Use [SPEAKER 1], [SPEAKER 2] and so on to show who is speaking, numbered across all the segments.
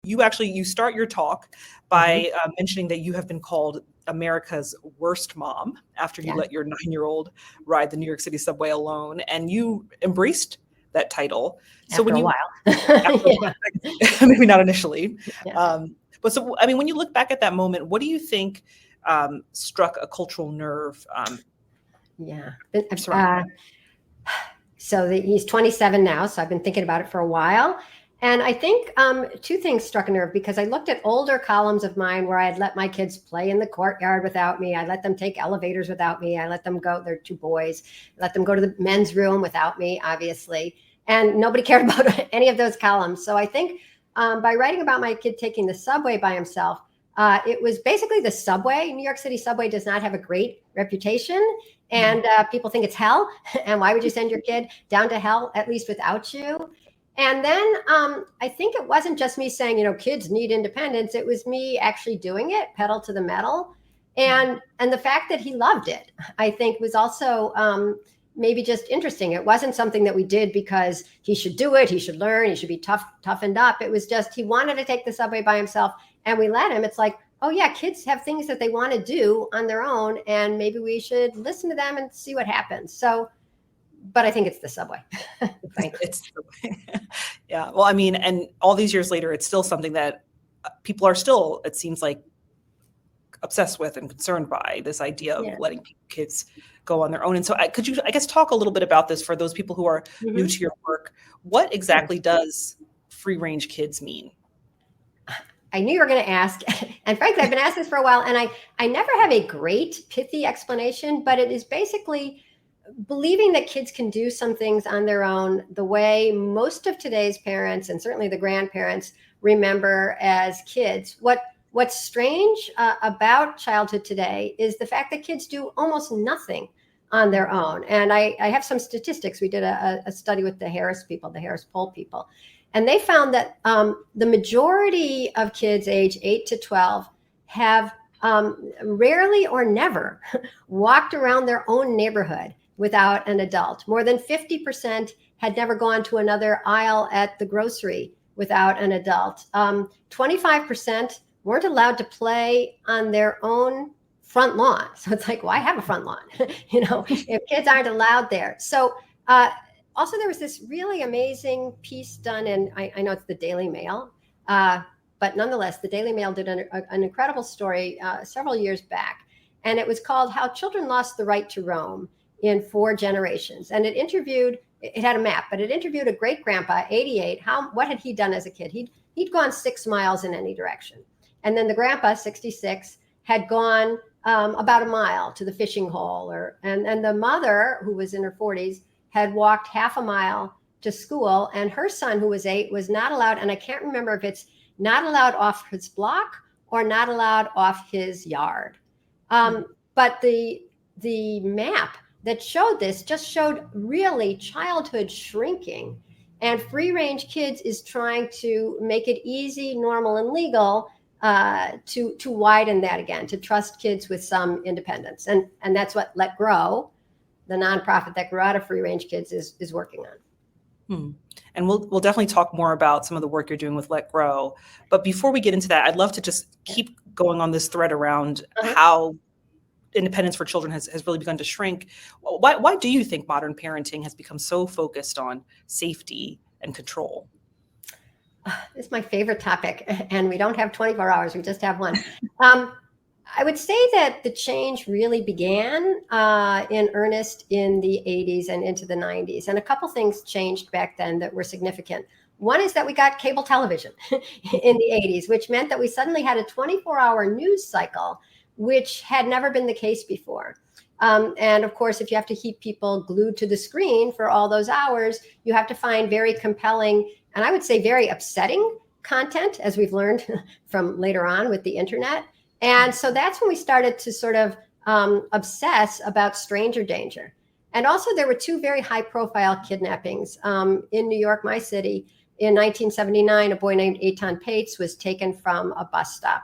[SPEAKER 1] you start your talk by mentioning that you have been called America's worst mom after you let your 9-year-old ride the New York City subway alone, and you embraced that title. So
[SPEAKER 2] after a while,
[SPEAKER 1] maybe not initially,
[SPEAKER 2] yeah.
[SPEAKER 1] but so I mean, when you look back at that moment, what do you think struck a cultural nerve?
[SPEAKER 2] So he's 27 now, so I've been thinking about it for a while. And I think two things struck a nerve, because I looked at older columns of mine where I had let my kids play in the courtyard without me. I let them take elevators without me. I let them go, they're 2 boys, let them go to the men's room without me, obviously. And nobody cared about any of those columns. So I think by writing about my kid taking the subway by himself, it was basically the subway. New York City subway does not have a great reputation. And people think it's hell. And why would you send your kid down to hell, at least without you? And then I think it wasn't just me saying, kids need independence. It was me actually doing it, pedal to the metal. And the fact that he loved it, I think, was also maybe just interesting. It wasn't something that we did because he should do it, he should learn, he should be toughened up. It was just he wanted to take the subway by himself, and we let him. It's like, oh yeah, kids have things that they want to do on their own, and maybe we should listen to them and see what happens. So, but I think it's the subway.
[SPEAKER 1] It's the subway. Yeah. Well, I mean, and all these years later, it's still something that people are still, it seems like, obsessed with and concerned by, this idea of letting kids go on their own. And so could you, I guess, talk a little bit about this for those people who are new to your work? What exactly does free range kids mean?
[SPEAKER 2] I knew you were going to ask. And frankly, I've been asked this for a while, and I never have a great pithy explanation, but it is basically believing that kids can do some things on their own the way most of today's parents, and certainly the grandparents, remember as kids. What's strange about childhood today is the fact that kids do almost nothing on their own. And I have some statistics. We did a study with the Harris poll people. And they found that the majority of kids age 8 to 12 have rarely or never walked around their own neighborhood without an adult. More than 50% had never gone to another aisle at the grocery without an adult. 25% weren't allowed to play on their own front lawn. So it's like, why have a front lawn? If kids aren't allowed there. So also, there was this really amazing piece done, and I know it's the Daily Mail, but nonetheless, the Daily Mail did an incredible story several years back, and it was called "How Children Lost the Right to Roam in 4 Generations." And it had a map, but it interviewed a great grandpa, 88. What had he done as a kid? He'd gone 6 miles in any direction, and then the grandpa, 66, had gone about a mile to the fishing hole, and the mother, who was in her 40s, had walked half a mile to school, and her son, who was 8, was not allowed. And I can't remember if it's not allowed off his block or not allowed off his yard. But the map that showed this just showed really childhood shrinking, and free range kids is trying to make it easy, normal, and legal to widen that again, to trust kids with some independence. And that's what Let Grow, the nonprofit that grew out of free range kids, is working on.
[SPEAKER 1] And we'll definitely talk more about some of the work you're doing with Let Grow. But before we get into that, I'd love to just keep going on this thread around how independence for children has really begun to shrink. Why do you think modern parenting has become so focused on safety and control?
[SPEAKER 2] This is my favorite topic, and we don't have 24 hours. We just have one. I would say that the change really began in earnest in the 80s and into the 90s. And a couple things changed back then that were significant. One is that we got cable television in the 80s, which meant that we suddenly had a 24-hour news cycle, which had never been the case before. And of course, if you have to keep people glued to the screen for all those hours, you have to find very compelling, and I would say very upsetting content, as we've learned from later on with the internet. And so that's when we started to sort of obsess about stranger danger. And also there were 2 very high profile kidnappings in New York, my city. In 1979, a boy named Eitan Pates was taken from a bus stop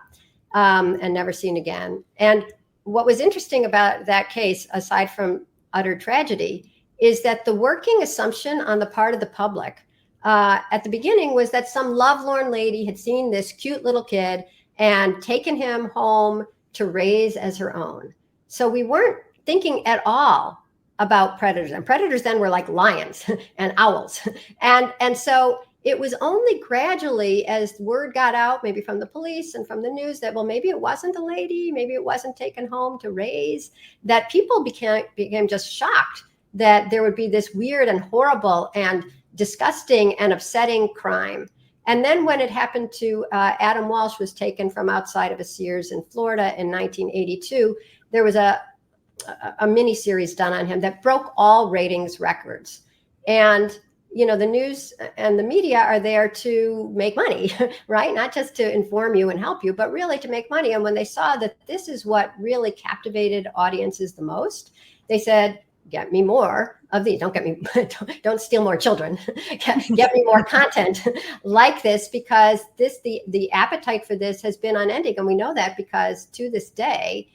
[SPEAKER 2] and never seen again. And what was interesting about that case, aside from utter tragedy, is that the working assumption on the part of the public at the beginning was that some lovelorn lady had seen this cute little kid and taken him home to raise as her own. So we weren't thinking at all about predators, and predators then were like lions and owls. And so it was only gradually, as word got out, maybe from the police and from the news, that, well, maybe it wasn't a lady, maybe it wasn't taken home to raise, that people became just shocked that there would be this weird and horrible and disgusting and upsetting crime. And then when it happened to Adam Walsh, was taken from outside of a Sears in Florida in 1982, there was a mini series done on him that broke all ratings records. And the news and the media are there to make money, right? Not just to inform you and help you, but really to make money. And when they saw that this is what really captivated audiences the most, they said, get me more of these. Don't steal more children. Get me more content like this, because the appetite for this has been unending. And we know that because to this day,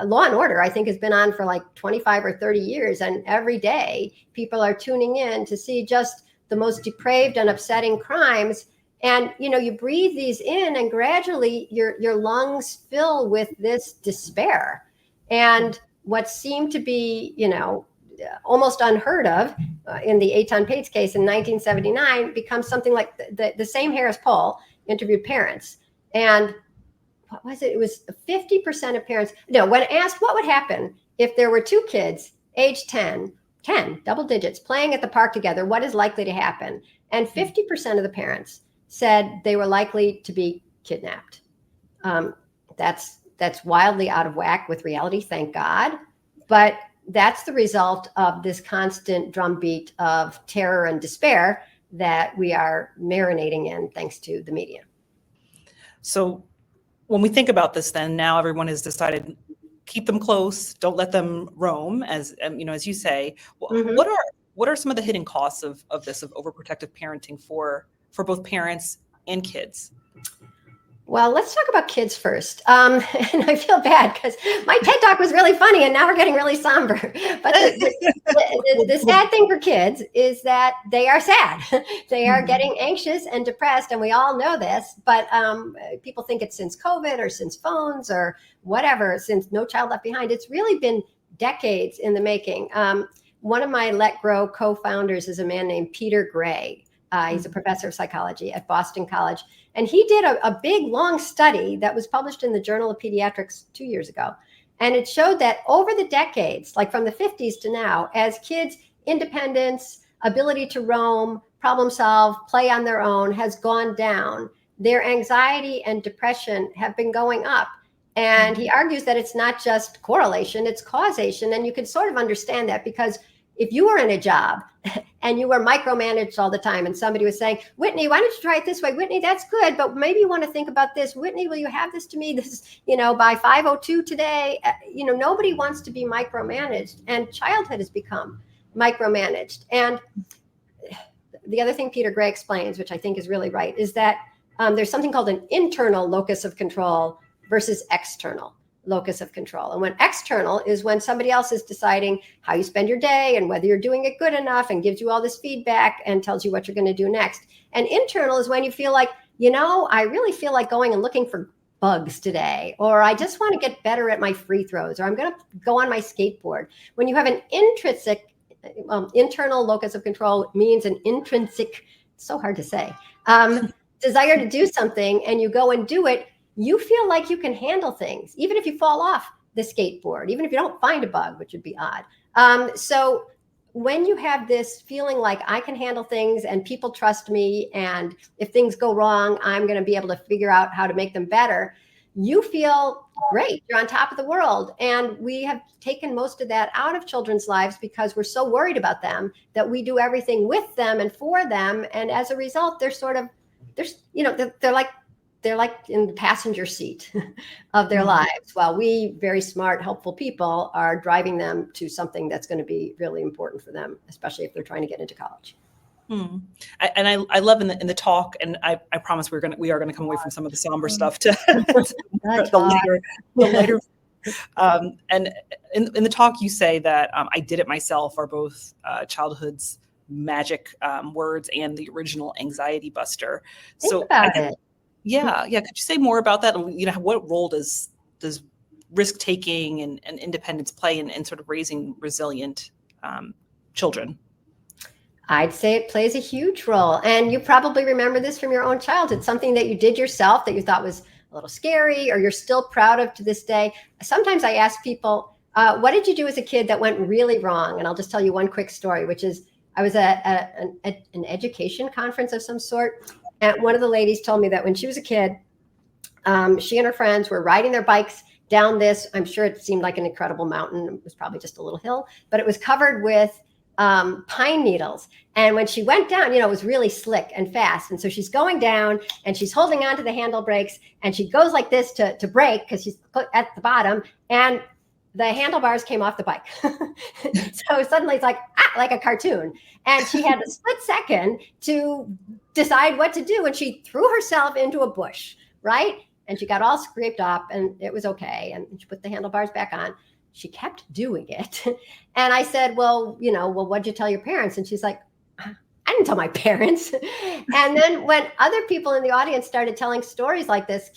[SPEAKER 2] Law and Order, I think, has been on for like 25 or 30 years. And every day people are tuning in to see just the most depraved and upsetting crimes. And, you breathe these in, and gradually your lungs fill with this despair. And what seemed to be, almost unheard of in the Eitan Pates case in 1979 becomes something like the same Harris poll interviewed parents. And what was it? It was 50% of parents. No, when asked what would happen if there were two kids, age 10, double digits, playing at the park together, what is likely to happen? And 50% of the parents said they were likely to be kidnapped. That's wildly out of whack with reality, thank God. But that's the result of this constant drumbeat of terror and despair that we are marinating in thanks to the media.
[SPEAKER 1] So when we think about this, then now everyone has decided, keep them close, don't let them roam, as you say.
[SPEAKER 2] Mm-hmm.
[SPEAKER 1] What are some of the hidden costs of overprotective parenting for both parents and kids?
[SPEAKER 2] Well, let's talk about kids first. And I feel bad because my TED Talk was really funny and now we're getting really somber. But the sad thing for kids is that they are sad. They are getting anxious and depressed, and we all know this. But people think it's since COVID or since phones or whatever, since No Child Left Behind. It's really been decades in the making. One of my Let Grow co-founders is a man named Peter Gray. He's a professor of psychology at Boston College. And he did a big, long study that was published in the Journal of Pediatrics 2 years ago. And it showed that over the decades, like from the 50s to now, as kids' independence, ability to roam, problem solve, play on their own has gone down, their anxiety and depression have been going up. And he argues that it's not just correlation, it's causation. And you can sort of understand that, because if you were in a job and you were micromanaged all the time and somebody was saying, Whitney, why don't you try it this way? Whitney, that's good, but maybe you want to think about this. Whitney, will you have this to me by 5:02 today? Nobody wants to be micromanaged, and childhood has become micromanaged. And the other thing Peter Gray explains, which I think is really right, is that there's something called an internal locus of control versus external locus of control. And when external is when somebody else is deciding how you spend your day and whether you're doing it good enough and gives you all this feedback and tells you what you're going to do next. And internal is when you feel like, I really feel like going and looking for bugs today, or I just want to get better at my free throws, or I'm going to go on my skateboard. When you have an internal locus of control, means an intrinsic, so hard to say, desire to do something, and you go and do it, you feel like you can handle things, even if you fall off the skateboard, even if you don't find a bug, which would be odd. So when you have this feeling like I can handle things and people trust me, and if things go wrong, I'm going to be able to figure out how to make them better, you feel great. You're on top of the world. And we have taken most of that out of children's lives because we're so worried about them that we do everything with them and for them. And as a result, they're like in the passenger seat of their lives, while we, very smart, helpful people, are driving them to something that's going to be really important for them, especially if they're trying to get into college.
[SPEAKER 1] I love in the talk, and I promise we are going to come away from some of the somber stuff to the later. And in the talk, you say that I Did It Myself are both childhood's magic words and the original Anxiety Buster.
[SPEAKER 2] Think about it.
[SPEAKER 1] Yeah. Could you say more about that? What role does risk taking and independence play in sort of raising resilient children?
[SPEAKER 2] I'd say it plays a huge role. And you probably remember this from your own childhood, something that you did yourself that you thought was a little scary or you're still proud of to this day. Sometimes I ask people, what did you do as a kid that went really wrong? And I'll just tell you one quick story, which is I was at an education conference of some sort. And one of the ladies told me that when she was a kid, she and her friends were riding their bikes down this, I'm sure it seemed like an incredible mountain. It was probably just a little hill, but it was covered with pine needles. And when she went down, it was really slick and fast. And so she's going down and she's holding on to the handle brakes and she goes like this to brake because she's at the bottom and the handlebars came off the bike. So suddenly it's like a cartoon. And she had a split second to decide what to do. And she threw herself into a bush, right? And she got all scraped up and it was okay. And she put the handlebars back on. She kept doing it. And I said, well, what'd you tell your parents? And she's like, I didn't tell my parents. And then when other people in the audience started telling stories like this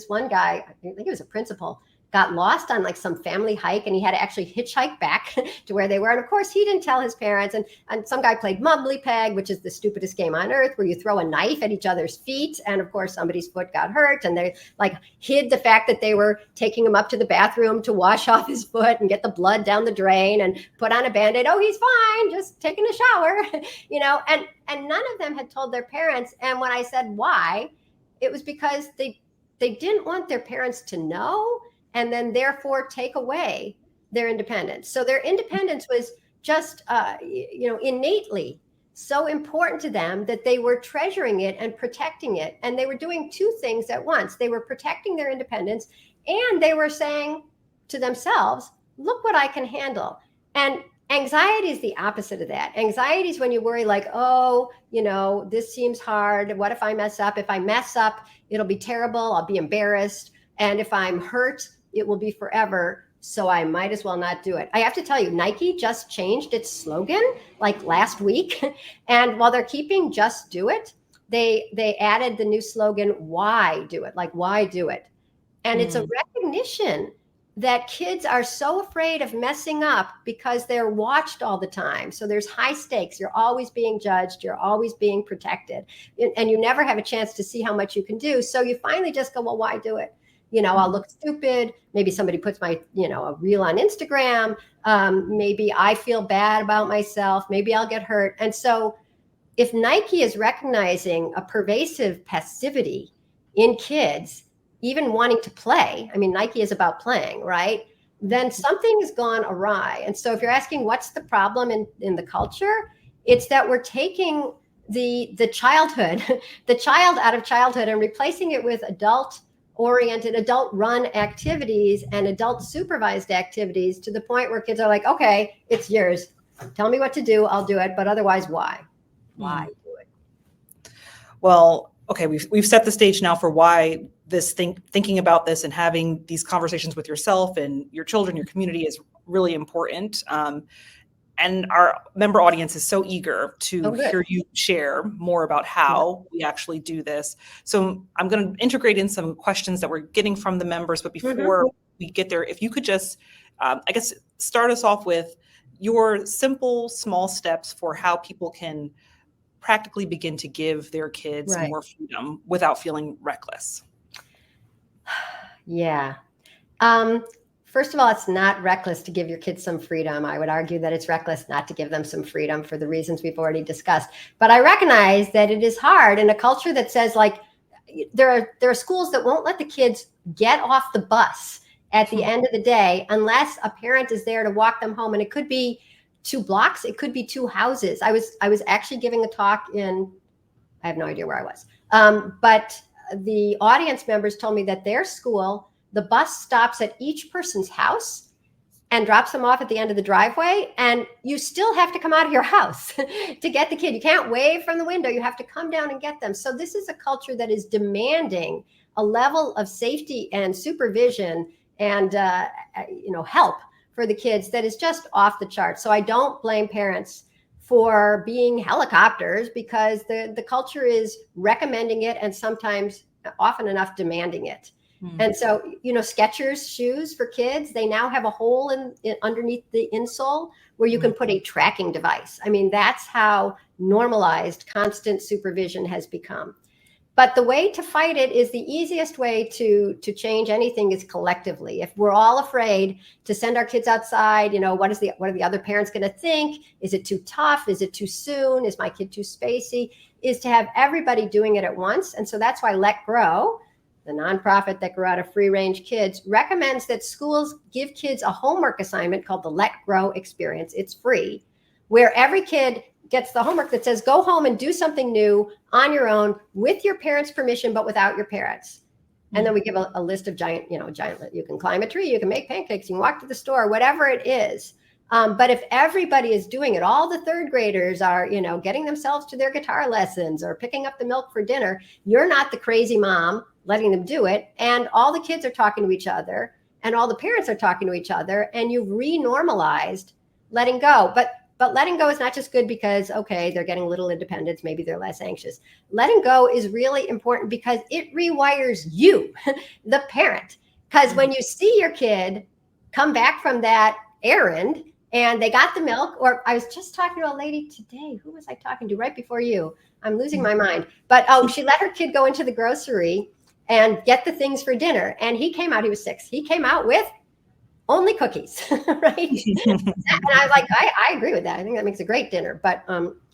[SPEAKER 2] one guy, I think he was a principal, got lost on like some family hike and he had to actually hitchhike back to where they were. And of course he didn't tell his parents. And some guy played mumbly peg, which is the stupidest game on earth, where you throw a knife at each other's feet. And of course somebody's foot got hurt and they like hid the fact that they were taking him up to the bathroom to wash off his foot and get the blood down the drain and put on a Band-Aid. Oh, he's fine, just taking a shower, and none of them had told their parents. And when I said why, it was because they didn't want their parents to know and then therefore take away their independence. So their independence was just, innately so important to them that they were treasuring it and protecting it. And they were doing two things at once. They were protecting their independence and they were saying to themselves, look what I can handle. And anxiety is the opposite of that. Anxiety is when you worry like, oh, this seems hard. What if I mess up? If I mess up, it'll be terrible. I'll be embarrassed. And if I'm hurt, it will be forever. So I might as well not do it. I have to tell you, Nike just changed its slogan like last week. And while they're keeping just do it, they added the new slogan, why do it? Like, why do it? And it's a recognition that kids are so afraid of messing up because they're watched all the time. So there's high stakes. You're always being judged. You're always being protected. And you never have a chance to see how much you can do. So you finally just go, well, why do it? I'll look stupid. Maybe somebody puts my, a reel on Instagram. Maybe I feel bad about myself. Maybe I'll get hurt. And so if Nike is recognizing a pervasive passivity in kids, even wanting to play, Nike is about playing, right? Then something has gone awry. And so if you're asking what's the problem in the culture, it's that we're taking the childhood, the child out of childhood and replacing it with adult-oriented, adult-run activities and adult-supervised activities to the point where kids are like, okay, it's yours. Tell me what to do. I'll do it. But otherwise, why? Why do it?
[SPEAKER 1] Well, okay, we've set the stage now for why this thinking about this and having these conversations with yourself and your children, your community is really important. And our member audience is so eager to hear you share more about how we actually do this. So I'm going to integrate in some questions that we're getting from the members. But before we get there, if you could just, start us off with your simple, small steps for how people can practically begin to give their kids more freedom without feeling reckless.
[SPEAKER 2] Yeah. First of all, it's not reckless to give your kids some freedom. I would argue that it's reckless not to give them some freedom for the reasons we've already discussed. But I recognize that it is hard in a culture that says like, there are schools that won't let the kids get off the bus at the end of the day unless a parent is there to walk them home. And it could be 2 blocks. It could be 2 houses. I was actually giving a talk I have no idea where I was. But the audience members told me that their school, the bus stops at each person's house and drops them off at the end of the driveway. And you still have to come out of your house to get the kid. You can't wave from the window. You have to come down and get them. So this is a culture that is demanding a level of safety and supervision and help for the kids that is just off the charts. So I don't blame parents for being helicopters because the culture is recommending it and sometimes often enough demanding it. And so, Skechers shoes for kids, they now have a hole in underneath the insole where you can put a tracking device. I mean, that's how normalized constant supervision has become. But the way to fight it is the easiest way to change anything is collectively. If we're all afraid to send our kids outside, what are the other parents going to think? Is it too tough? Is it too soon? Is my kid too spacey? Is to have everybody doing it at once. And so that's why Let Grow, the nonprofit that grew out of Free Range Kids, recommends that schools give kids a homework assignment called the Let Grow experience. It's free, where every kid gets the homework that says, go home and do something new on your own with your parents' permission, but without your parents. And then we give a list of giant, you can climb a tree, you can make pancakes, you can walk to the store, whatever it is. But if everybody is doing it, all the third graders are, getting themselves to their guitar lessons or picking up the milk for dinner, you're not the crazy mom letting them do it. And all the kids are talking to each other and all the parents are talking to each other, and you've re-normalized letting go. But letting go is not just good because, okay, they're getting a little independence. Maybe they're less anxious. Letting go is really important because it rewires you, the parent. Because when you see your kid come back from that errand and they got the milk, or I was just talking to a lady today. Who was I talking to right before you? I'm losing my mind. But, she let her kid go into the grocery and get the things for dinner. And he was 6. He came out with only cookies, right? And I was like, I agree with that. I think that makes a great dinner. But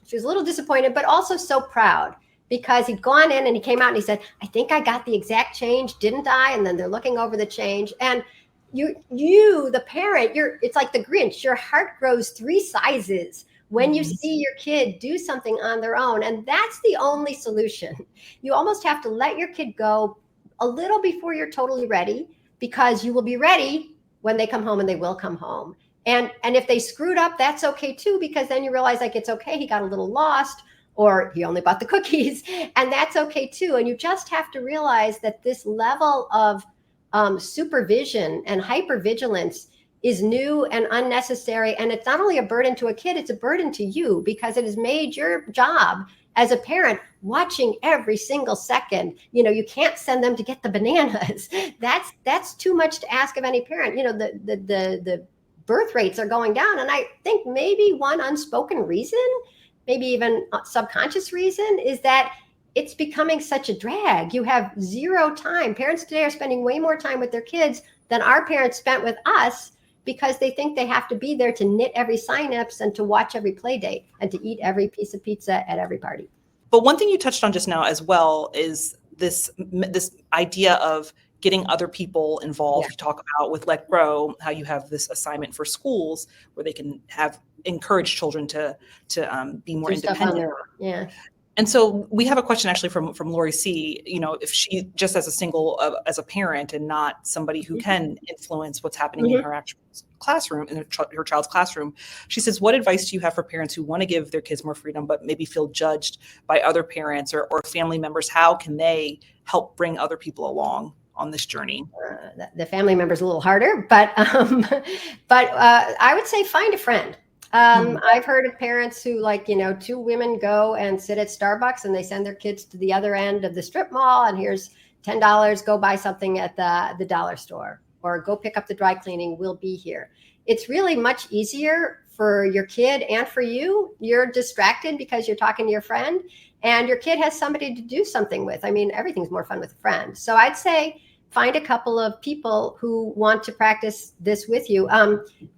[SPEAKER 2] she was a little disappointed, but also so proud because he'd gone in and he came out and he said, I think I got the exact change, didn't I? And then they're looking over the change. And you, the parent, it's like the Grinch. Your heart grows 3 sizes when you see your kid do something on their own. And that's the only solution. You almost have to let your kid go a little before you're totally ready, because you will be ready when they come home, and they will come home. And if they screwed up, that's okay too, because then you realize like, it's okay. He got a little lost, or he only bought the cookies, and that's okay too. And you just have to realize that this level of supervision and hypervigilance is new and unnecessary. And it's not only a burden to a kid, it's a burden to you, because it has made your job as a parent watching every single second. You can't send them to get the bananas. That's too much to ask of any parent. The birth rates are going down. And I think maybe one unspoken reason, maybe even a subconscious reason, is that it's becoming such a drag. You have zero time. Parents today are spending way more time with their kids than our parents spent with us, because they think they have to be there to knit every synapse and to watch every play date and to eat every piece of pizza at every party.
[SPEAKER 1] But one thing you touched on just now as well is this idea of getting other people involved.
[SPEAKER 2] Yeah.
[SPEAKER 1] You talk about with Let Grow, how you have this assignment for schools where they can encourage children to be more independent.
[SPEAKER 2] Yeah.
[SPEAKER 1] And so we have a question actually from Lori C. If she, just as a single, as a parent and not somebody who can influence what's happening in her actual classroom, in her child's classroom, she says, what advice do you have for parents who want to give their kids more freedom, but maybe feel judged by other parents or family members? How can they help bring other people along on this journey?
[SPEAKER 2] The family member's a little harder, but I would say find a friend. I've heard of parents who 2 women go and sit at Starbucks and they send their kids to the other end of the strip mall, and here's $10, go buy something at the dollar store, or go pick up the dry cleaning, we'll be here. It's really much easier for your kid and for you. You're distracted because you're talking to your friend, and your kid has somebody to do something with. I mean, everything's more fun with a friend. So I'd say find a couple of people who want to practice this with you.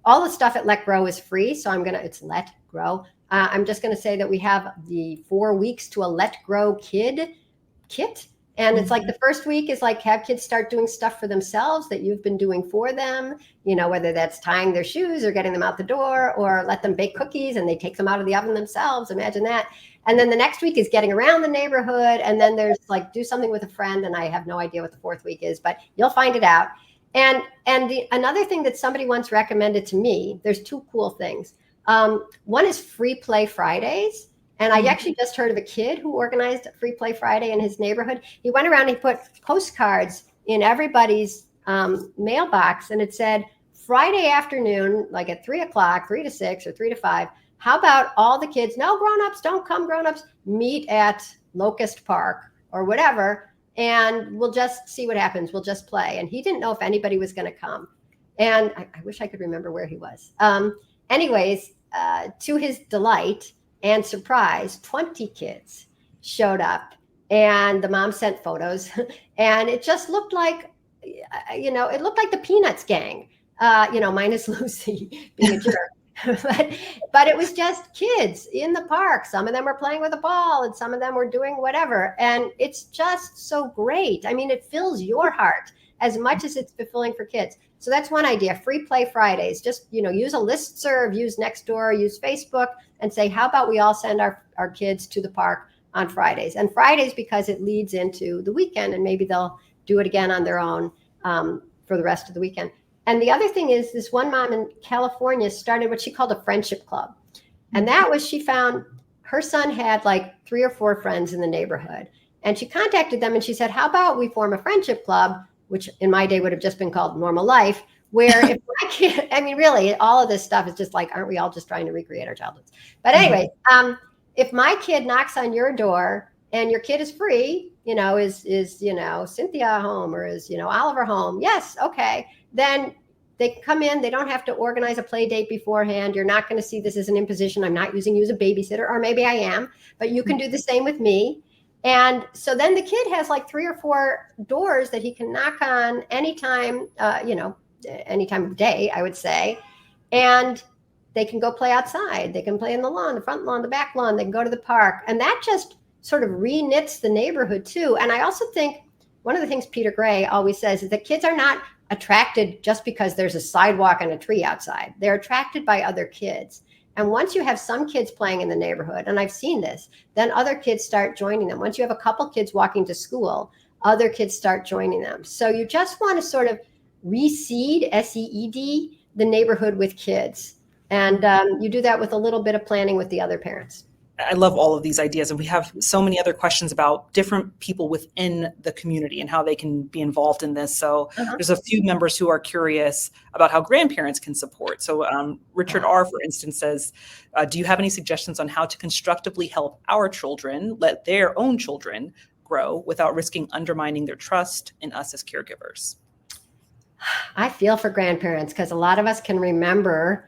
[SPEAKER 2] All the stuff at Let Grow is free. So it's Let Grow. I'm just going to say that we have the 4 weeks to a Let Grow kid kit. And it's like the first week is like have kids start doing stuff for themselves that you've been doing for them, whether that's tying their shoes or getting them out the door, or let them bake cookies and they take them out of the oven themselves. Imagine that. And then the next week is getting around the neighborhood. And then there's do something with a friend. And I have no idea what the 4th week is, but you'll find it out. And another thing that somebody once recommended to me, there's 2 cool things. One is Free Play Fridays. And I actually just heard of a kid who organized a Free Play Friday in his neighborhood. He went around and he put postcards in everybody's mailbox. And it said, Friday afternoon, like at 3 o'clock, 3 to 6 or 3 to 5, how about all the kids, no grown-ups, don't come grown-ups, meet at Locust Park or whatever, and we'll just see what happens. We'll just play. And he didn't know if anybody was going to come. And I wish I could remember where he was. Anyways, to his delight and surprise, 20 kids showed up, and the mom sent photos, and it just looked like, it looked like the Peanuts gang, minus Lucy being a jerk. but it was just kids in the park. Some of them were playing with a ball, and some of them were doing whatever. And it's just so great. I mean, it fills your heart as much as it's fulfilling for kids. So that's one idea, free play Fridays. Just, use a listserv, use Nextdoor, use Facebook, and say, how about we all send our kids to the park on Fridays? And Fridays, because it leads into the weekend, and maybe they'll do it again on their own for the rest of the weekend. And the other thing is, this one mom in California started what she called a friendship club. And that was, she found her son had like 3 or 4 friends in the neighborhood. And she contacted them and she said, how about we form a friendship club, which in my day would have just been called Normal Life, where if my kid, I mean, really, all of this stuff is just like, aren't we all just trying to recreate our childhoods? But anyway, if my kid knocks on your door and your kid is free, is Cynthia home, or is, Oliver home? Yes. Okay. Then they come in, they don't have to organize a play date beforehand. You're not going to see this as an imposition. I'm not using you as a babysitter, or maybe I am, but you can do the same with me. And so then the kid has like 3 or 4 doors that he can knock on anytime, any time of day, I would say. And they can go play outside. They can play in the lawn, the front lawn, the back lawn. They can go to the park. And that just sort of re-knits the neighborhood too. And I also think one of the things Peter Gray always says is that kids are not attracted just because there's a sidewalk and a tree outside. They're attracted by other kids. And once you have some kids playing in the neighborhood, and I've seen this, then other kids start joining them. Once you have a couple kids walking to school, other kids start joining them. So you just want to sort of reseed, S-E-E-D, the neighborhood with kids. And you do that with a little bit of planning with the other parents.
[SPEAKER 1] I love all of these ideas. And we have so many other questions about different people within the community and how they can be involved in this. So there's a few members who are curious about how grandparents can support. So Richard R., for instance, says, do you have any suggestions on how to constructively help our children let their own children grow without risking undermining their trust in us as caregivers?
[SPEAKER 2] I feel for grandparents, because a lot of us can remember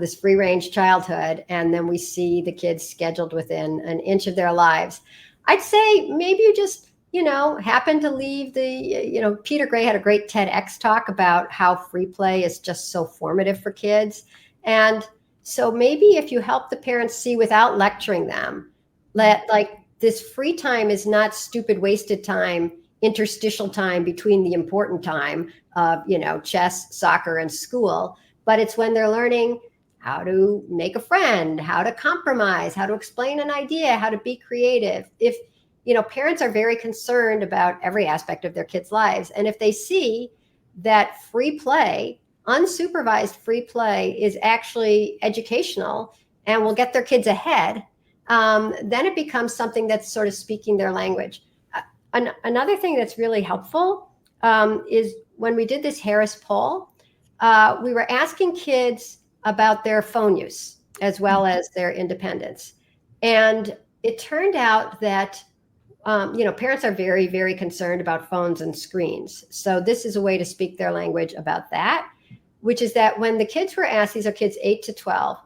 [SPEAKER 2] this free range childhood, and then we see the kids scheduled within an inch of their lives. I'd say maybe you just, happen to leave Peter Gray had a great TEDx talk about how free play is just so formative for kids. And so maybe if you help the parents see without lecturing them, like this free time is not stupid wasted time, interstitial time between the important time of, chess, soccer, and school. But it's when they're learning how to make a friend, how to compromise, how to explain an idea, how to be creative. If, parents are very concerned about every aspect of their kids' lives. And if they see that free play, unsupervised free play, is actually educational and will get their kids ahead, then it becomes something that's sort of speaking their language. Another thing that's really helpful is when we did this Harris poll, we were asking kids about their phone use as well as their independence. And it turned out that, parents are very, very concerned about phones and screens. So this is a way to speak their language about that, which is that when the kids were asked, these are kids 8 to 12,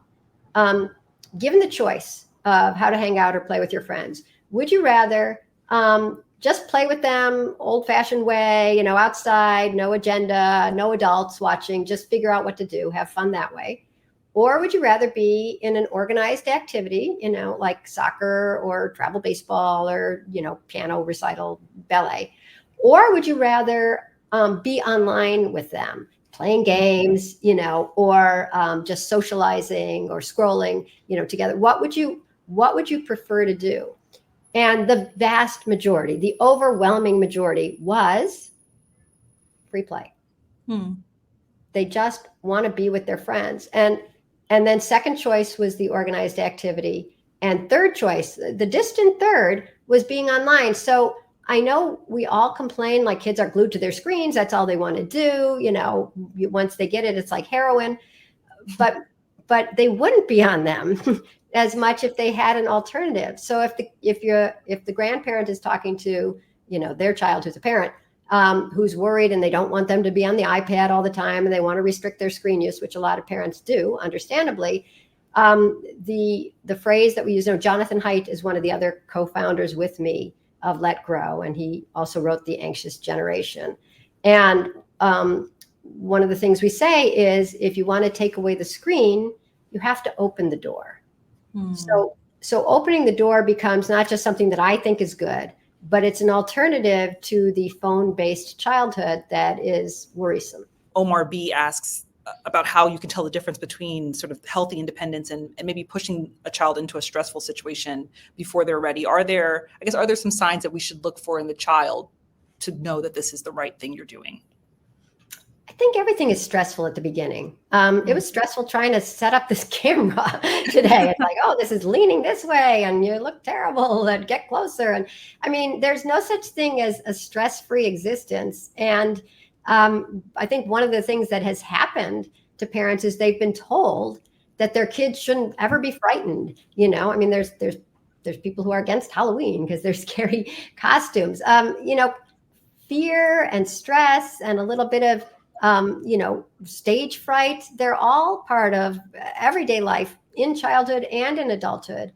[SPEAKER 2] given the choice of how to hang out or play with your friends, would you rather just play with them old-fashioned way, outside, no agenda, no adults watching, just figure out what to do, have fun that way? Or would you rather be in an organized activity, like soccer or travel baseball or, piano recital, ballet? Or would you rather be online with them, playing games, or just socializing or scrolling, together? What would you prefer to do? And the vast majority, the overwhelming majority, was free play. They just want to be with their friends. And then second choice was the organized activity. And third choice, the distant third, was being online. So I know we all complain like kids are glued to their screens. That's all they want to do. Once they get it, it's like heroin. But but they wouldn't be on them as much if they had an alternative. So if the grandparent is talking to, their child who's a parent, who's worried and they don't want them to be on the iPad all the time and they want to restrict their screen use, which a lot of parents do, understandably. The phrase that we use, Jonathan Haidt is one of the other co-founders with me of Let Grow, and he also wrote The Anxious Generation. And one of the things we say is, if you want to take away the screen, you have to open the door. So opening the door becomes not just something that I think is good, but it's an alternative to the phone-based childhood that is worrisome.
[SPEAKER 1] Omar B asks about how you can tell the difference between sort of healthy independence and maybe pushing a child into a stressful situation before they're ready. Are there some signs that we should look for in the child to know that this is the right thing you're doing?
[SPEAKER 2] I think everything is stressful at the beginning. It was stressful trying to set up this camera today. It's like, oh, this is leaning this way and you look terrible, and get closer. And I mean, there's no such thing as a stress-free existence. And I think one of the things that has happened to parents is they've been told that their kids shouldn't ever be frightened. I mean, there's people who are against Halloween because they're scary costumes. Fear and stress and a little bit of stage fright, they're all part of everyday life in childhood and in adulthood.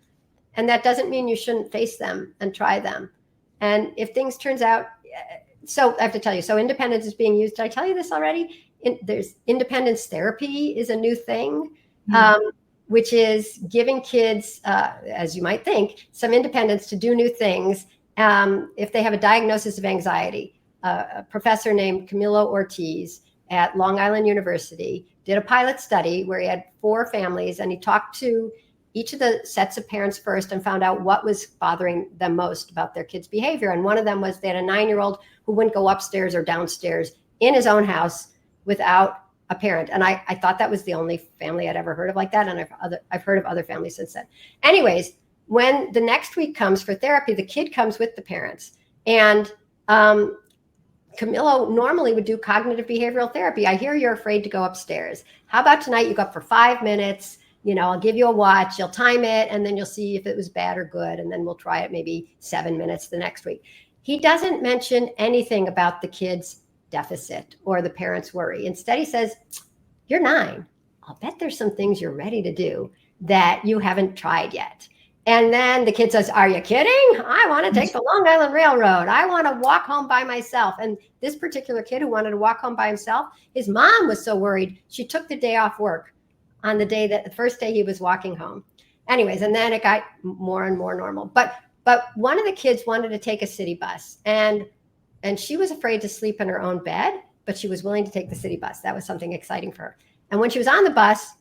[SPEAKER 2] And that doesn't mean you shouldn't face them and try them. And if things turns out, so I have to tell you, so independence is being used. Did I tell you this already? There's independence therapy is a new thing, which is giving kids, as you might think, some independence to do new things if they have a diagnosis of anxiety. A professor named Camilo Ortiz at Long Island University did a pilot study where he had 4 families, and he talked to each of the sets of parents first and found out what was bothering them most about their kids' behavior. And one of them was they had a 9-year-old who wouldn't go upstairs or downstairs in his own house without a parent. And I thought that was the only family I'd ever heard of like that. And I've heard of other families since then. Anyways, when the next week comes for therapy, the kid comes with the parents. And Camilo normally would do cognitive behavioral therapy. I hear you're afraid to go upstairs. How about tonight you go up for 5 minutes? I'll give you a watch, you'll time it, and then you'll see if it was bad or good. And then we'll try it maybe 7 minutes the next week. He doesn't mention anything about the kid's deficit or the parent's worry. Instead, he says, you're 9. I'll bet there's some things you're ready to do that you haven't tried yet. And then the kid says, are you kidding? I want to take the Long Island Railroad. I want to walk home by myself. And this particular kid who wanted to walk home by himself, his mom was so worried, she took the day off work on the first day he was walking home. Anyways, and then it got more and more normal. But one of the kids wanted to take a city bus, and she was afraid to sleep in her own bed, but she was willing to take the city bus. That was something exciting for her. And when she was on the bus,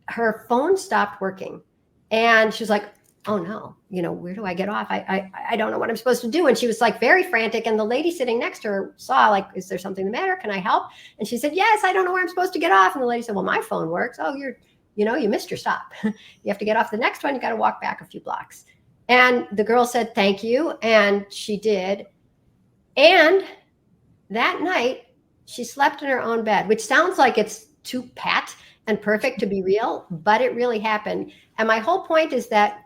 [SPEAKER 2] her phone stopped working. And she was like, oh no, where do I get off? I don't know what I'm supposed to do. And she was like very frantic. And the lady sitting next to her saw, like, is there something the matter? Can I help? And she said, yes, I don't know where I'm supposed to get off. And the lady said, well, my phone works. Oh, you missed your stop. You have to get off the next one. You got to walk back a few blocks. And the girl said, thank you. And she did. And that night she slept in her own bed, which sounds like it's too pat and perfect to be real, but it really happened. And my whole point is that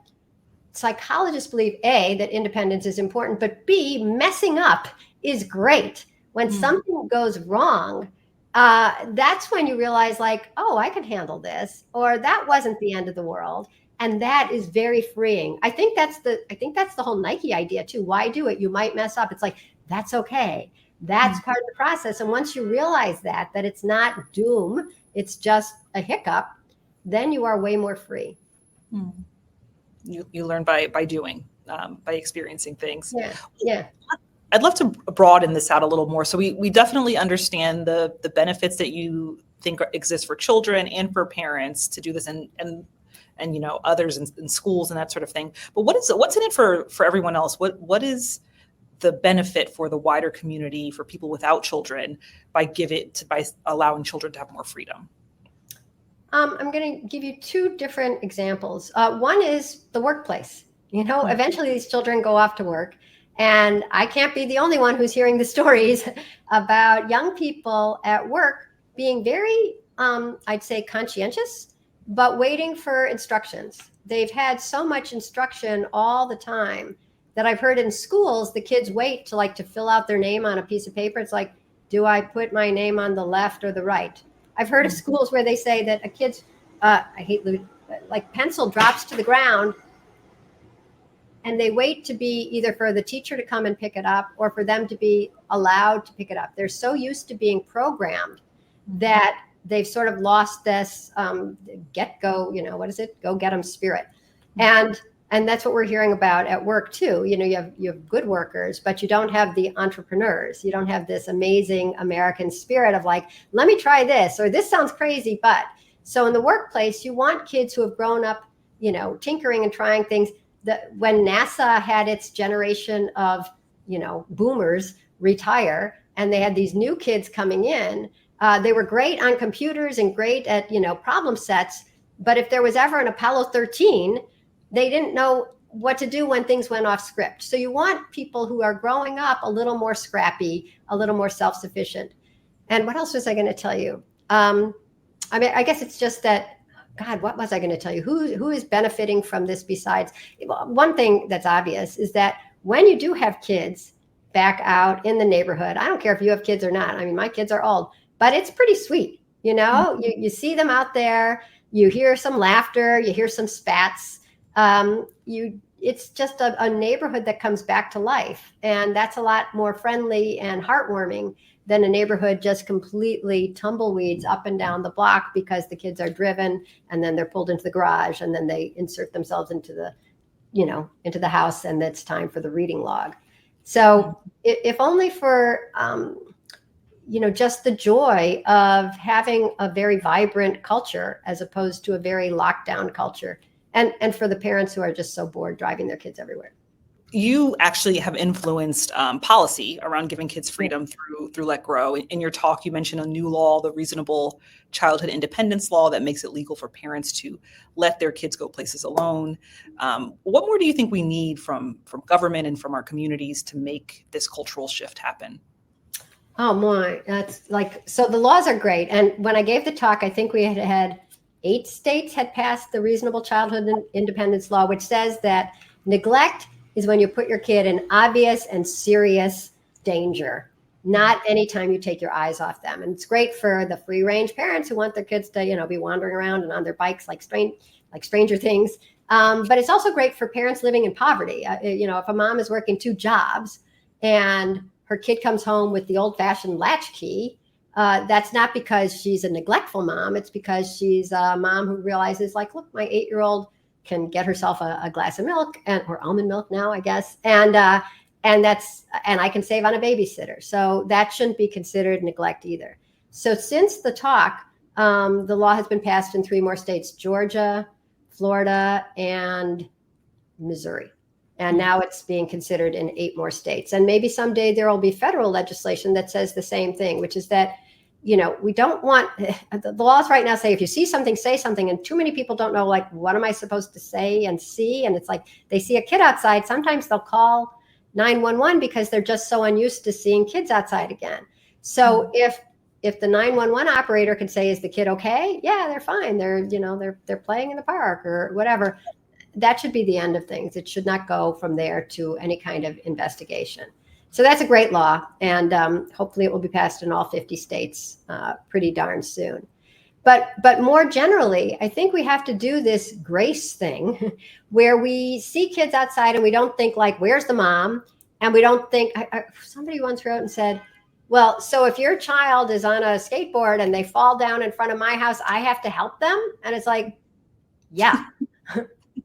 [SPEAKER 2] psychologists believe, A, that independence is important, but B, messing up is great. When something goes wrong, that's when you realize, like, oh, I can handle this, or that wasn't the end of the world. And that is very freeing. I think that's the whole Nike idea too. Why do it? You might mess up. It's like, that's okay. That's part of the process. And once you realize that it's not doom, it's just a hiccup, then you are way more free.
[SPEAKER 1] You learn by doing, by experiencing things.
[SPEAKER 2] Yeah.
[SPEAKER 1] I'd love to broaden this out a little more. So we definitely understand the benefits that you think exist for children and for parents to do this, and others in schools and that sort of thing. But what's in it for everyone else? What is the benefit for the wider community, for people without children, by allowing children to have more freedom?
[SPEAKER 2] I'm going to give you 2 different examples. One is the workplace. Eventually these children go off to work, and I can't be the only one who's hearing the stories about young people at work being very, I'd say, conscientious but waiting for instructions. They've had so much instruction all the time that I've heard in schools, the kids wait to fill out their name on a piece of paper. It's like, do I put my name on the left or the right? I've heard of schools where they say that a kid's, I hate like pencil drops to the ground and they wait to be either for the teacher to come and pick it up or for them to be allowed to pick it up. They're so used to being programmed that they've sort of lost this go get 'em spirit. And that's what we're hearing about at work too. You have good workers, but you don't have the entrepreneurs. You don't have this amazing American spirit of like, let me try this, or this sounds crazy, but. So in the workplace, you want kids who have grown up, tinkering and trying things. When NASA had its generation of, boomers retire, and they had these new kids coming in, they were great on computers and great at, problem sets. But if there was ever an Apollo 13, they didn't know what to do when things went off script. So you want people who are growing up a little more scrappy, a little more self-sufficient. And what else was I going to tell you? I guess it's just that, God, what was I going to tell you? Who is benefiting from this besides? One thing that's obvious is that when you do have kids back out in the neighborhood, I don't care if you have kids or not. I mean, my kids are old, but it's pretty sweet. You see them out there, you hear some laughter, you hear some spats. It's just a neighborhood that comes back to life. And that's a lot more friendly and heartwarming than a neighborhood just completely tumbleweeds up and down the block because the kids are driven and then they're pulled into the garage and then they insert themselves into the house and it's time for the reading log. So if only for, just the joy of having a very vibrant culture as opposed to a very locked down culture. And for the parents who are just so bored driving their kids everywhere.
[SPEAKER 1] You actually have influenced policy around giving kids freedom through Let Grow. In your talk, you mentioned a new law, the Reasonable Childhood Independence Law, that makes it legal for parents to let their kids go places alone. What more do you think we need from government and from our communities to make this cultural shift happen?
[SPEAKER 2] Oh my, so the laws are great. And when I gave the talk, I think we had 8 states had passed the Reasonable Childhood Independence Law, which says that neglect is when you put your kid in obvious and serious danger, not anytime you take your eyes off them. And it's great for the free range parents who want their kids to, be wandering around and on their bikes like Stranger Things. But it's also great for parents living in poverty. If a mom is working 2 jobs and her kid comes home with the old-fashioned latchkey, that's not because she's a neglectful mom. It's because she's a mom who realizes, like, look, my 8-year-old can get herself a glass of milk or almond milk now, I guess, and I can save on a babysitter. So that shouldn't be considered neglect either. So since the talk, the law has been passed in 3 more states: Georgia, Florida, and Missouri. And now it's being considered in 8 more states. And maybe someday there will be federal legislation that says the same thing, which is that, we don't want, the laws right now say, if you see something, say something. And too many people don't know, like, what am I supposed to say and see? And it's like, they see a kid outside. Sometimes they'll call 911 because they're just so unused to seeing kids outside again. So if the 911 operator can say, is the kid okay? Yeah, they're fine. They're playing in the park or whatever. That should be the end of things. It should not go from there to any kind of investigation. So that's a great law, and hopefully it will be passed in all 50 states pretty darn soon. But more generally, I think we have to do this grace thing where we see kids outside and we don't think, like, where's the mom? And we don't think, somebody once wrote and said, well, so if your child is on a skateboard and they fall down in front of my house, I have to help them? And it's like, yeah.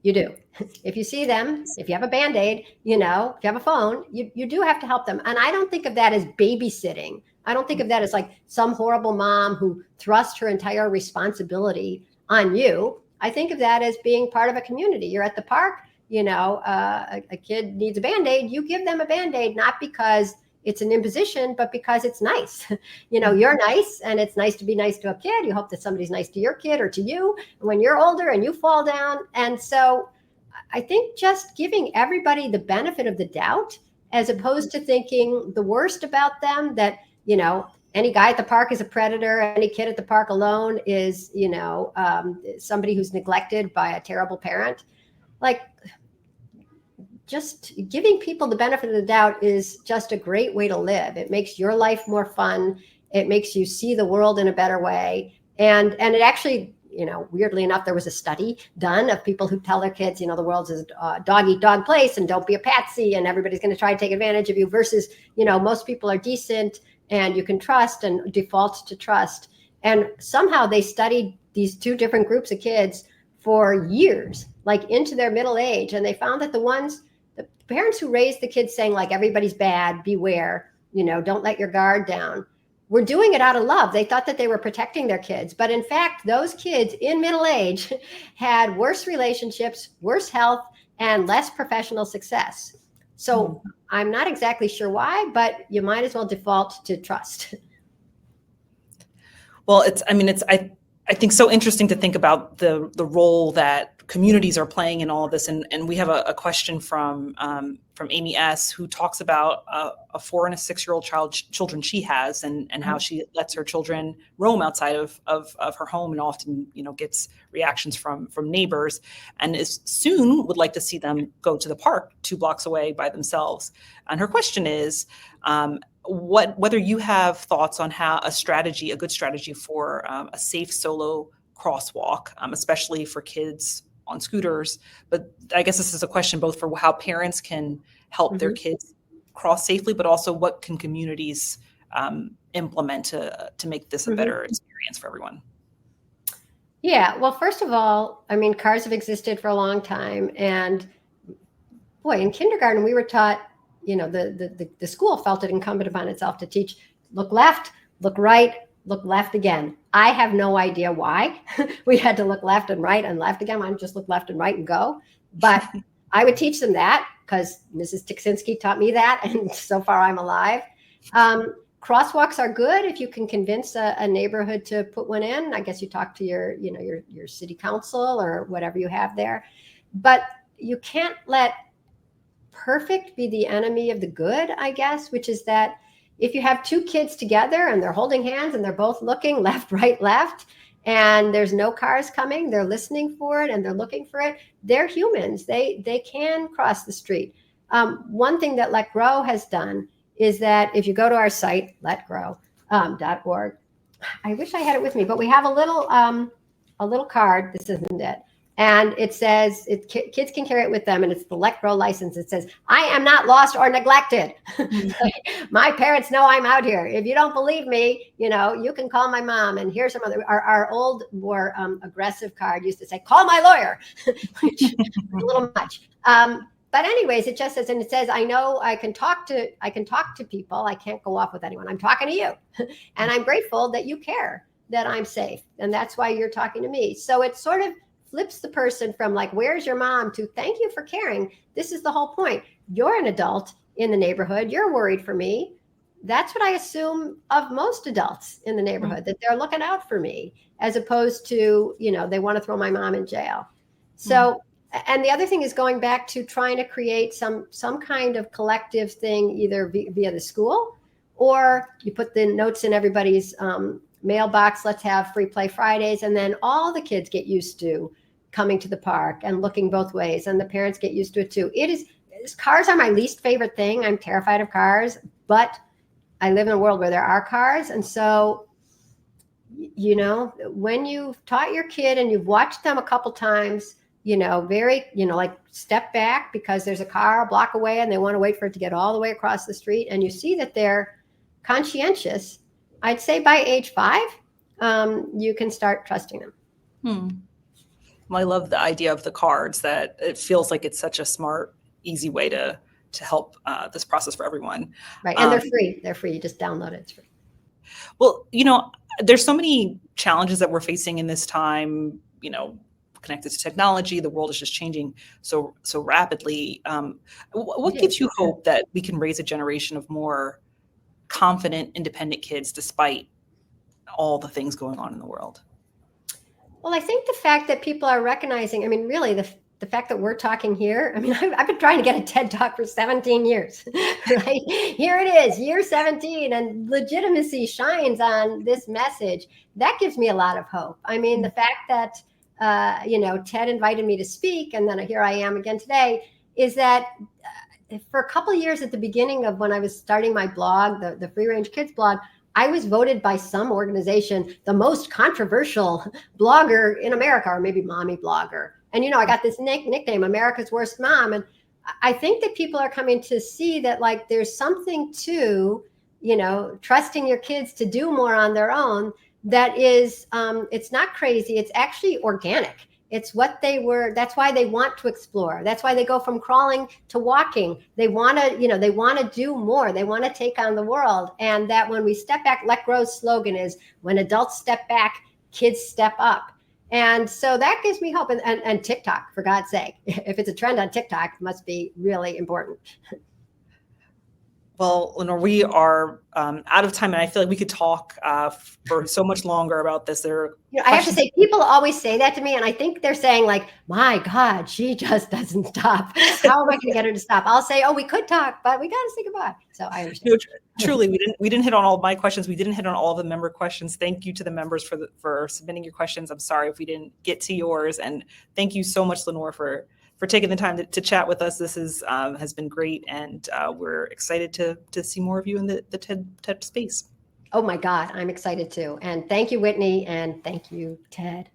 [SPEAKER 2] You do. If you see them, if you have a Band-Aid, if you have a phone, you do have to help them. And I don't think of that as babysitting. I don't think of that as like some horrible mom who thrust her entire responsibility on you. I think of that as being part of a community. You're at the park, a kid needs a Band-Aid, you give them a Band-Aid, not because it's an imposition, but because it's nice. You're nice, and it's nice to be nice to a kid. You hope that somebody's nice to your kid or to you when you're older and you fall down. And so I think just giving everybody the benefit of the doubt, as opposed to thinking the worst about them, that, any guy at the park is a predator. Any kid at the park alone is, somebody who's neglected by a terrible parent. Like, just giving people the benefit of the doubt is just a great way to live. It makes your life more fun. It makes you see the world in a better way. And it actually, weirdly enough, there was a study done of people who tell their kids, the world's a dog eat dog place and don't be a patsy and everybody's going to try to take advantage of you, versus, most people are decent and you can trust and default to trust. And somehow they studied these two different groups of kids for years, like into their middle age. And they found that the parents who raised the kids saying like, everybody's bad, beware, don't let your guard down, were doing it out of love. They thought that they were protecting their kids. But in fact, those kids in middle age had worse relationships, worse health, and less professional success. So I'm not exactly sure why, but you might as well default to trust.
[SPEAKER 1] Well, I think so interesting to think about the role that communities are playing in all of this. And we have a question from Amy S., who talks about a 4 and a 6-year-old children she has, and how she lets her children roam outside of her home, and often, gets reactions from neighbors, and is soon would like to see them go to the park 2 blocks away by themselves. And her question is, whether you have thoughts on how a good strategy for a safe solo crosswalk, especially for kids on scooters. But I guess this is a question both for how parents can help their kids cross safely, but also what can communities implement to make this a better experience for everyone.
[SPEAKER 2] Yeah, well, first of all, cars have existed for a long time. And boy, in kindergarten, we were taught, the school felt it incumbent upon itself to teach, look left, look right, look left again. I have no idea why we had to look left and right and left again. Why don't just look left and right and go? But I would teach them that because Mrs. Tiksinski taught me that. And so far I'm alive. Crosswalks are good if you can convince a neighborhood to put one in. I guess you talk to your city council or whatever you have there. But you can't let perfect be the enemy of the good, I guess, which is that if you have 2 kids together and they're holding hands and they're both looking left, right, left, and there's no cars coming, they're listening for it and they're looking for it, they're humans. They can cross the street. One thing that Let Grow has done is that if you go to our site, letgrow.org, I wish I had it with me, but we have a little card. This isn't it. And it says, kids can carry it with them, and it's the Let Grow license. It says, I am not lost or neglected. My parents know I'm out here. If you don't believe me, you can call my mom. And here's some other, our old, more aggressive card used to say, call my lawyer, which is a little much. But anyways, it just says, and it says, I know I can talk to people. I can't go off with anyone. I'm talking to you. And I'm grateful that you care that I'm safe. And that's why you're talking to me. So it sort of flips the person from like, where's your mom, to thank you for caring. This is the whole point. You're an adult in the neighborhood. You're worried for me. That's what I assume of most adults in the neighborhood, that they're looking out for me, as opposed to, they want to throw my mom in jail. So, and the other thing is going back to trying to create some kind of collective thing, either via the school, or you put the notes in everybody's mailbox. Let's have free play Fridays. And then all the kids get used to coming to the park and looking both ways. And the parents get used to it too. Cars are my least favorite thing. I'm terrified of cars, but I live in a world where there are cars. And so, when you've taught your kid and you've watched them a couple times, like step back because there's a car a block away and they want to wait for it to get all the way across the street, and you see that they're conscientious, I'd say by age 5, you can start trusting them.
[SPEAKER 1] Well, I love the idea of the cards, that it feels like it's such a smart, easy way to help this process for everyone.
[SPEAKER 2] Right. And they're free. They're free. You just download it. It's free.
[SPEAKER 1] Well, there's so many challenges that we're facing in this time, connected to technology. The world is just changing so rapidly. What gives you hope that we can raise a generation of more confident, independent kids despite all the things going on in the world?
[SPEAKER 2] Well, I think the fact that people are recognizing, really, the the fact that we're talking here, I mean, I've been trying to get a TED Talk for 17 years, right? Here it is, year 17, and legitimacy shines on this message. That gives me a lot of hope. I mean, the fact that, Ted invited me to speak, and then here I am again today, is that for a couple of years at the beginning of when I was starting my blog, the Free Range Kids blog, I was voted by some organization the most controversial blogger in America, or maybe mommy blogger. And, I got this nickname, America's Worst Mom. And I think that people are coming to see that, like, there's something to, trusting your kids to do more on their own that is, it's not crazy. It's actually organic. It's what they were. That's why they want to explore. That's why they go from crawling to walking. They want to, they want to do more. They want to take on the world. And that when we step back, Let Grow's slogan is, when adults step back, kids step up. And so that gives me hope. And TikTok, for God's sake, if it's a trend on TikTok, it must be really important.
[SPEAKER 1] Well, Lenore, we are out of time, and I feel like we could talk for so much longer about this.
[SPEAKER 2] I have to say, people always say that to me, and I think they're saying, like, my God, she just doesn't stop. How am I going to get her to stop? I'll say, oh, we could talk, but we got to say goodbye. So I understand.
[SPEAKER 1] Truly, we didn't hit on all of my questions. We didn't hit on all of the member questions. Thank you to the members for submitting your questions. I'm sorry if we didn't get to yours, and thank you so much, Lenore, for taking the time to chat with us. This has been great, and we're excited to see more of you in the TED space.
[SPEAKER 2] Oh my God, I'm excited too. And thank you, Whitney, and thank you, Ted.